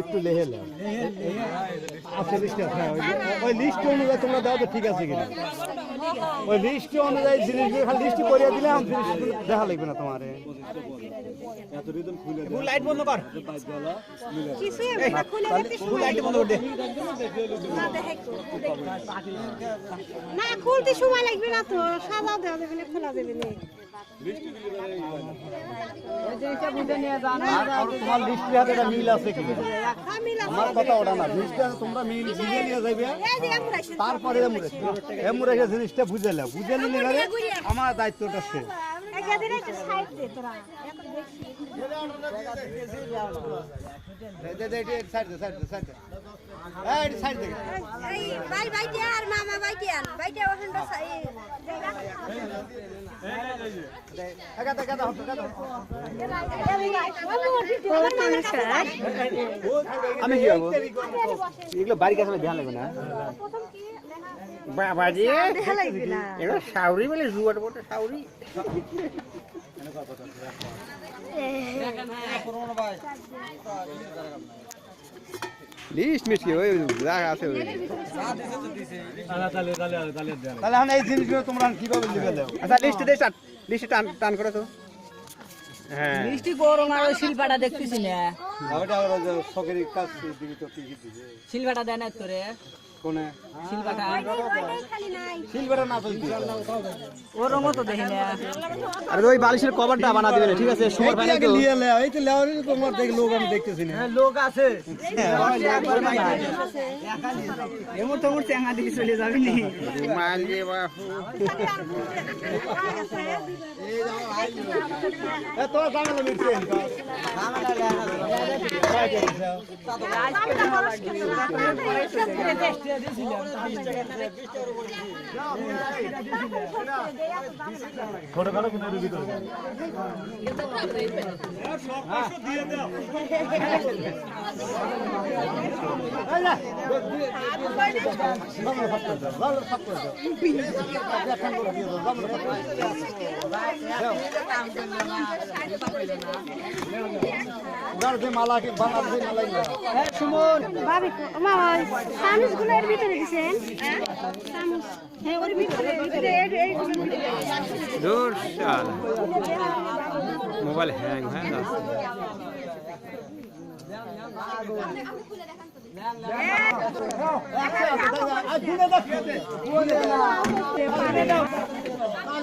একটু লেহে ওই লিস্ট অনুযায়ী তোমরা দাও তো ঠিক আছে কিনা ওই লিস্ট অনুযায়ী জিনিসগুলো খালি লিস্ট করিয়ে দিলে আমার জিনিস দেখা লাগবে না তোমার লাইট বন্ধ কর লাইট বন্ধ করে দে না খুলতে সময় লাগবে না তো সাজাও দেওয়া যাবে না খোলা যাবে না তোমার লিস্টের হাতে একটা মিল আছে কি আমার কথা ওটা না লিস্টটা তোমরা মিল বুঝে নিয়ে যাবে তারপরে এমুরে জিনিসটা বুঝে নাও বুঝে নিলে আমার দায়িত্বটা শেষ আমি কি হবো এগুলো বাড়ির কাছে ধ্যান লাগবে না বাবাজি এগুলো সাউরি বলে জুয়ার বটে সাউরি লিস্ট মিষ্টি ওই জায়গা আছে তাহলে এখন এই জিনিসগুলো তোমরা কিভাবে লিখে দাও আচ্ছা লিস্ট দে লিস্ট টান করে তো হ্যাঁ মিষ্টি গরম আর শিলপাটা দেখতেছি না ওটা ওরা সকেরি কাজ দিবি তো কি দিবে শিলপাটা দেয় না তোরে কোনে শিলপাটা শিলপাটা না চলতি ওর মতো দেখি না আরে ওই বালিশের কভারটা বানা দিবেন ঠিক আছে সুপার ফাইনাল তো নিয়ে লে এই তো লেওয়ারি তোমার দেখ লোক আমি দেখতেছি না হ্যাঁ লোক আছে এমন তো মোর চ্যাঙ্গা দিকে চলে যাবি নি মানলে বাপু এ তো জামালা মিটছে ছোটখাটো কিন্তু ভিতরে দিয়ে দাও মালা সুমন ভাবি মামা সামুসগুলো এর ভিতরে দিছেন সামুস হ্যাঁ ওর ভিতরে দূর শাল মোবাইল হ্যাং হ্যাঁ না